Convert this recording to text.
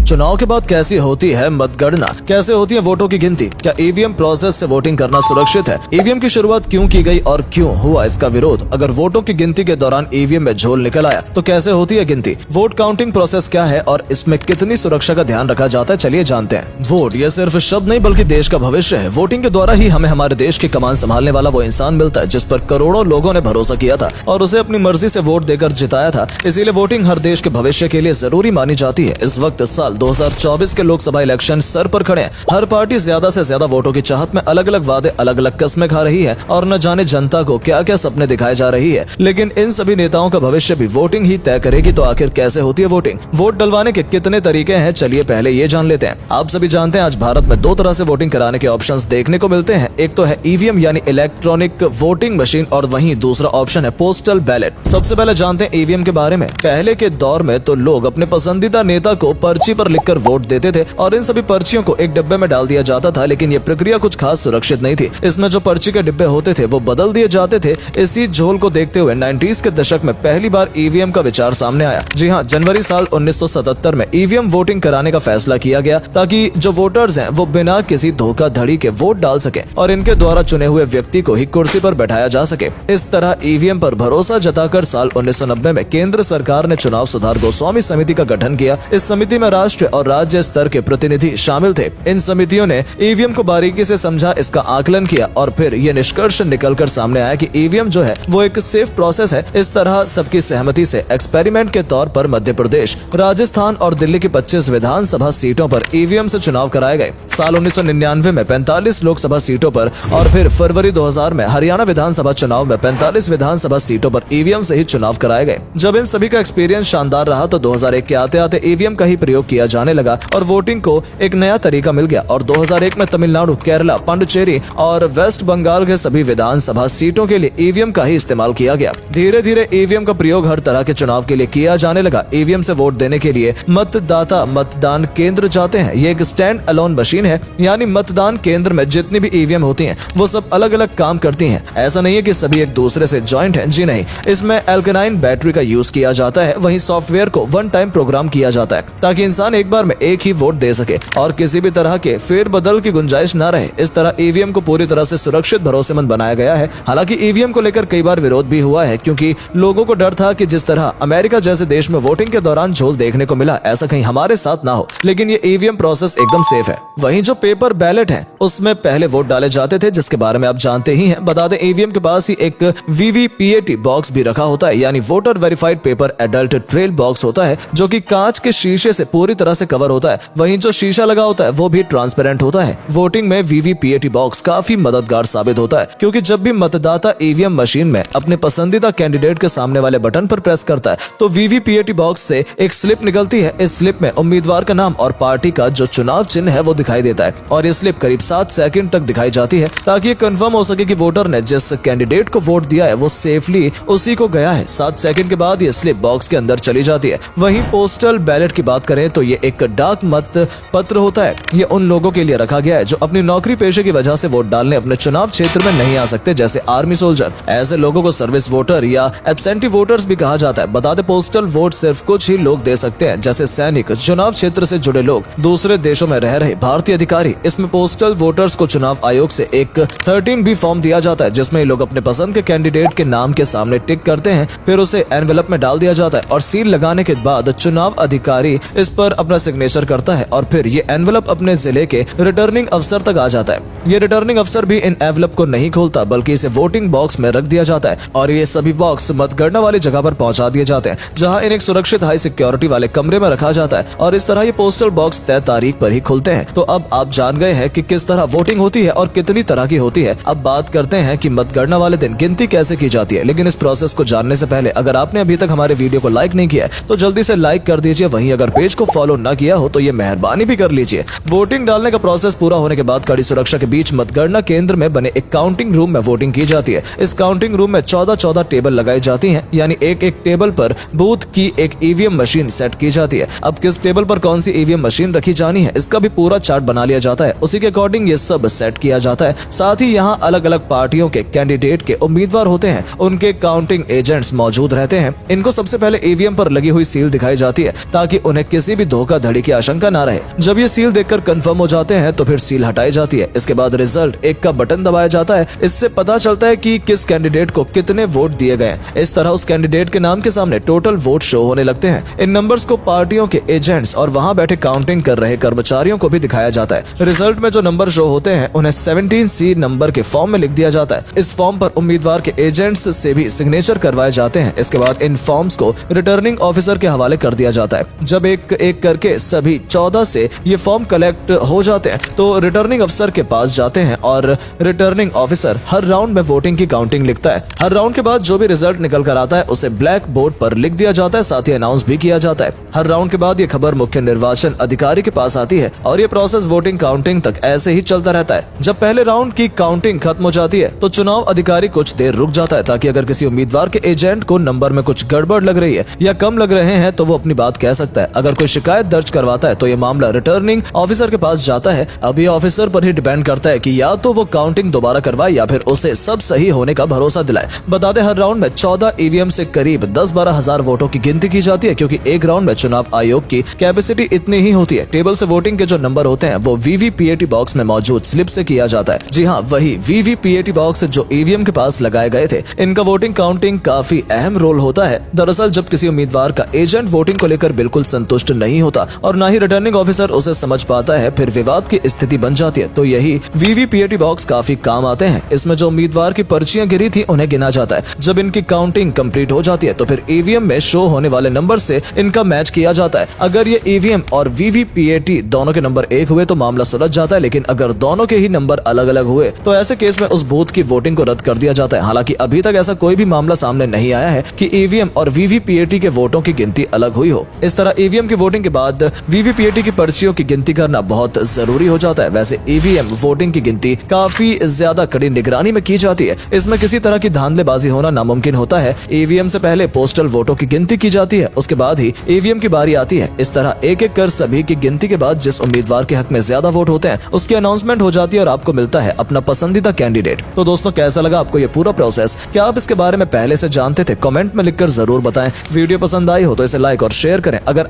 चुनाव के बाद कैसी होती है मतगणना, कैसे होती है वोटों की गिनती, क्या ईवीएम प्रोसेस से वोटिंग करना सुरक्षित है, ईवीएम की शुरुआत क्यों की गई और क्यों हुआ इसका विरोध, अगर वोटों की गिनती के दौरान ईवीएम में झोल निकल आया तो कैसे होती है गिनती, वोट काउंटिंग प्रोसेस क्या है और इसमें कितनी सुरक्षा का ध्यान रखा जाता है, चलिए जानते हैं। वोट ये सिर्फ शब्द नहीं बल्कि देश का भविष्य है। वोटिंग के द्वारा ही हमें हमारे देश की कमान संभालने वाला वो इंसान मिलता है जिस पर करोड़ों लोगों ने भरोसा किया था और उसे अपनी मर्जी से वोट देकर जिताया था। इसीलिए वोटिंग हर देश के भविष्य के लिए जरूरी मानी जाती है। इस वक्त साल 2024 के लोकसभा इलेक्शन सर पर खड़े हैं। हर पार्टी ज्यादा से ज्यादा वोटों की चाहत में अलग अलग वादे, अलग अलग कस्में खा रही है और न जाने जनता को क्या क्या सपने दिखाए जा रही है। लेकिन इन सभी नेताओं का भविष्य भी वोटिंग ही तय करेगी। तो आखिर कैसे होती है वोटिंग, वोट डलवाने के कितने तरीके हैं, चलिए पहले ये जान लेते हैं। आप सभी जानते हैं आज भारत में दो तरह से वोटिंग कराने के ऑप्शंस देखने को मिलते हैं। एक तो है ईवीएम यानी इलेक्ट्रॉनिक वोटिंग मशीन और वहीं दूसरा ऑप्शन है पोस्टल बैलेट। सबसे पहले जानते हैं ईवीएम के बारे में। पहले के दौर में तो लोग अपने पसंदीदा नेता को पर्ची पर लिखकर वोट देते थे और इन सभी पर्चियों को एक डिब्बे में डाल दिया जाता था। लेकिन ये प्रक्रिया कुछ खास सुरक्षित नहीं थी। इसमें जो पर्ची के डिब्बे होते थे वो बदल दिए जाते थे। इसी झोल को देखते हुए 90s के दशक में पहली बार ईवीएम का विचार सामने आया। जी हाँ, जनवरी साल 1977 में ईवीएम वोटिंग कराने का फैसला किया गया ताकि जो वोटर्स हैं वो बिना किसी धोखाधड़ी के वोट डाल सके और इनके द्वारा चुने हुए व्यक्ति को ही कुर्सी पर बैठाया जा सके। इस तरह ईवीएम पर भरोसा जताकर साल 1990 में केंद्र सरकार ने चुनाव सुधार गोस्वामी समिति का गठन किया। इस समिति में राष्ट्र और राज्य स्तर के प्रतिनिधि शामिल थे। इन समितियों ने ईवीएम को बारीकी से समझा, इसका आकलन किया और फिर ये निष्कर्ष निकलकर सामने आया कि ईवीएम जो है वो एक सेफ प्रोसेस है। इस तरह सबकी सहमति से एक्सपेरिमेंट के तौर पर मध्य प्रदेश, राजस्थान और दिल्ली की 25 विधानसभा सीटों पर ईवीएम से चुनाव कराए गए। साल 1999 में 45 लोकसभा सीटों पर और फिर फरवरी 2000 में हरियाणा विधानसभा चुनाव में 45 विधानसभा सीटों पर ईवीएम से ही चुनाव कराए गए। जब इन सभी का एक्सपीरियंस शानदार रहा तो 2001 के आते आते ईवीएम का ही प्रयोग किया जाने लगा और वोटिंग को एक नया तरीका मिल गया और 2001 में तमिलनाडु, केरला, पांडिचेरी और वेस्ट बंगाल के सभी विधानसभा सीटों के लिए ईवीएम का ही इस्तेमाल किया गया। धीरे धीरे ईवीएम का प्रयोग हर तरह के चुनाव के लिए किया जाने लगा। ईवीएम से वोट देने के लिए मतदाता मतदान केंद्र जाते हैं। ये एक स्टैंड अलोन मशीन है, यानी मतदान केंद्र में जितनी भी ईवीएम होती हैं वो सब अलग अलग काम करती हैं। ऐसा नहीं है कि सभी एक दूसरे से जॉइंट हैं, जी नहीं। इसमें एल्केनाइन बैटरी का यूज किया जाता है। वहीं सॉफ्टवेयर को वन टाइम प्रोग्राम किया जाता है ताकि इंसान एक बार में एक ही वोट दे सके और किसी भी तरह के फेरबदल की गुंजाइश न रहे। इस तरह ईवीएम को पूरी तरह से सुरक्षित, भरोसेमंद बनाया गया है। हालांकि ईवीएम को लेकर कई बार विरोध भी हुआ है क्योंकि लोगों को डर था कि जिस तरह अमेरिका जैसे देश में वोटिंग के दौरान झोल देखने को मिला, ऐसा कहीं हमारे साथ ना हो। लेकिन ये ईवीएम प्रोसेस एकदम सेफ है। वहीं जो पेपर बैलेट है उसमें पहले वोट डाले जाते थे, जिसके बारे में आप जानते ही हैं। बता दें ईवीएम के पास ही एक वीवीपीएटी बॉक्स भी रखा होता है, यानी voter verified paper adult trail box होता है जो कि कांच के शीशे से पूरी तरह से कवर होता है। वहीं जो शीशा लगा होता है वो भी ट्रांसपेरेंट होता है। वोटिंग में वीवीपीएटी बॉक्स काफी मददगार साबित होता है क्योंकि जब भी मतदाता ईवीएम मशीन में अपने पसंदीदा कैंडिडेट के सामने वाले बटन पर प्रेस करता है तो वीवीपीएटी बॉक्स से एक स्लिप निकलती है। इस स्लिप में उम्मीदवार का नाम और पार्टी का जो चुनाव चिन्ह है वो दिखाई देता है और ये स्लिप करीब 7 सेकंड तक दिखाई जाती है ताकि ये कंफर्म हो सके कि वोटर ने जिस कैंडिडेट को वोट दिया है वो सेफली उसी को गया है। 7 सेकंड के बाद ये स्लिप बॉक्स के अंदर चली जाती है। वहीं पोस्टल बैलेट की बात करें तो ये एक डाक मत पत्र होता है। ये उन लोगों के लिए रखा गया है जो अपनी नौकरी पेशे की वजह से वोट डालने अपने चुनाव क्षेत्र में नहीं आ सकते, जैसे आर्मी सोल्जर। ऐसे लोगों को सर्विस वोटर या एब्सेंटी वोटर्स भी कहा जाता है। बता दें पोस्टल वोट सिर्फ कुछ ही लोग दे सकते हैं, जैसे सैनिक, चुनाव क्षेत्र से जुड़े लोग, दूसरे देशों में रह रहे भारतीय अधिकारी। इसमें पोस्टल वोटर्स को चुनाव आयोग से एक 13B फॉर्म दिया जाता है जिसमें लोग अपने पसंद के कैंडिडेट के नाम के सामने टिक करते हैं। फिर उसे एनवेलप में डाल दिया जाता है और सील लगाने के बाद चुनाव अधिकारी इस पर अपना सिग्नेचर करता है और फिर ये एनवेलप अपने जिले के रिटर्निंग अफसर तक आ जाता है। ये रिटर्निंग अफसर भी इन एनवेलप को नहीं खोलता बल्कि इसे वोटिंग बॉक्स में रख दिया जाता है और ये सभी बॉक्स मतगणना वाली जगह पर पहुंचा दिए जाते हैं जहां इन एक सुरक्षित हाई सिक्योरिटी वाले कमरे में रखा जाता है और इस तरह ये पोस्टल बॉक्स तय तारीख पर ही खुलते हैं। तो अब आप जान गए हैं कि किस तरह वोटिंग होती है और कितनी तरह की होती है। अब बात करते हैं कि मतगणना वाले दिन गिनती कैसे की जाती है। लेकिन इस प्रोसेस को जानने से पहले अगर आपने अभी तक हमारे वीडियो को लाइक नहीं किया है तो जल्दी से लाइक कर दीजिए। वहीं अगर पेज को फॉलो न किया हो तो ये मेहरबानी भी कर लीजिए। वोटिंग डालने का प्रोसेस पूरा होने के बाद कड़ी सुरक्षा के बीच मतगणना केंद्र में बने एक काउंटिंग रूम में वोटिंग की जाती है। इस काउंटिंग रूम में 14 टेबल लगाई जाती हैं, यानी एक टेबल पर बूथ की एक ईवीएम मशीन सेट की जाती है। अब किस टेबल पर कौन सी ईवीएम मशीन रखी जानी है इसका भी पूरा चार्ट बना लिया जाता है। उसी के अकॉर्डिंग ये सब सेट किया जाता है। साथ ही यहाँ अलग अलग पार्टियों के कैंडिडेट के उम्मीदवार होते हैं, उनके काउंटिंग एजेंट्स मौजूद रहते हैं। इनको सबसे पहले ईवीएम पर लगी हुई सील दिखाई जाती है ताकि उन्हें किसी भी धोखाधड़ी की आशंका ना रहे। जब ये सील देखकर कंफर्म हो जाते हैं तो फिर सील हटाई जाती है। इसके बाद रिजल्ट 1 का बटन दबाया जाता है। इससे पता चलता है कि किस कैंडिडेट को कितने वोट दिए गए। इस तरह उस कैंडिडेट के नाम के सामने टोटल वोट शो होने लगते हैं। इन नंबर्स को पार्टियों के एजेंट्स और वहां बैठे काउंटिंग कर रहे कर्मचारियों को भी दिखाया जाता है। रिजल्ट में जो नंबर शो होते हैं उन्हें 17C नंबर के फॉर्म में लिख दिया जाता है। इस फॉर्म पर उम्मीदवार के एजेंट्स से भी सिग्नेचर करवाए जाते हैं। इसके बाद इन फॉर्म्स को रिटर्निंग ऑफिसर के हवाले कर दिया जाता है। जब एक एक करके सभी 14 से ये फॉर्म कलेक्ट हो जाते हैं तो रिटर्निंग अफसर के पास जाते हैं और रिटर्निंग ऑफिसर हर राउंड में वोटिंग की काउंटिंग लिखता है। हर राउंड के बाद जो भी रिजल्ट निकल कर आता है उसे ब्लैक बोर्ड पर लिख दिया जाता है, साथ ही अनाउंस भी किया जाता है। हर राउंड के बाद ये खबर मुख्य निर्वाचन अधिकारी के पास आती है और ये प्रोसेस वोटिंग काउंटिंग तक ऐसे ही चलता रहता है। जब पहले राउंड की काउंटिंग खत्म हो जाती है तो चुनाव अधिकारी कुछ देर रुक जाता है ताकि अगर किसी उम्मीदवार के एजेंट को नंबर में कुछ गड़बड़ लग रही है या कम लग रहे हैं तो वो अपनी बात कह सकता है। अगर कोई शिकायत दर्ज करवाता है तो ये मामला रिटर्निंग ऑफिसर के पास जाता है। अब ये ऑफिसर पर ही डिपेंड करता है कि या तो वो काउंटिंग दोबारा करवाए या फिर उसे सब सही होने का भरोसा दिलाए। बता दें, हर राउंड में 14 ईवीएम से करीब 10-12 हजार वोटों की गिनती की जाती है क्योंकि एक राउंड में चुनाव आयोग की कैपेसिटी इतनी ही होती है। टेबल से वोटिंग के जो नंबर होते हैं वो वीवीपीएटी बॉक्स में मौजूद स्लिप से किया जाता है। जी हाँ, वही वीवीपीएटी बॉक्स जो ईवीएम के पास लगाए गए थे। इनका वोटिंग काउंटिंग काफी अहम रोल होता है। दरअसल जब किसी उम्मीदवार का एजेंट वोटिंग को लेकर बिल्कुल संतुष्ट नहीं होता और न ही रिटर्निंग ऑफिसर उसे समझ पाता है, फिर विवाद की स्थिति बन जाती है। तो यही वीवीपीएटी बॉक्स काफी काम आते हैं। इसमें जो उम्मीदवार की पर्चियां गिरी थी उन्हें गिना जाता है। जब इनकी काउंटिंग कंप्लीट हो जाती है तो फिर ईवीएम में शो होने वाले नंबर से इनका मैच किया जाता है। अगर ये ईवीएम और वीवीपीएटी दोनों के नंबर एक हुए तो मामला सुलझ जाता है, लेकिन अगर दोनों के ही नंबर अलग अलग हुए तो ऐसे केस में उस बूथ की वोटिंग को रद्द कर दिया जाता है। हालांकि अभी तक ऐसा कोई भी मामला सामने नहीं आया है कि ईवीएम और वीवीपीएटी के वोटों की गिनती अलग हुई हो। इस तरह ईवीएम की वोटिंग के बाद वीवीपीएटी की पर्चियों की गिनती करना बहुत जरूरी हो जाता है। वैसे ईवीएम वोटिंग की गिनती काफी ज्यादा कड़ी निगरानी में की जाती है। इसमें किसी तरह की धांधलेबाजी होना नामुमकिन होता है। ईवीएम से पहले पोस्टल वोटों की गिनती की जाती है, उसके बाद ही ईवीएम की बारी आती है। इस तरह एक एक कर सभी की गिनती के बाद जिस उम्मीदवार के हक में ज्यादा वोट होते हैं उसकी अनाउंसमेंट हो जाती है और आपको मिलता है अपना पसंदीदा कैंडिडेट। तो दोस्तों, कैसा लगा आपको ये पूरा प्रोसेस? क्या आप इसके बारे में पहले से जानते थे? कमेंट में लिखकर जरूर बताएं। वीडियो पसंद आई हो तो इसे लाइक और शेयर करें। अगर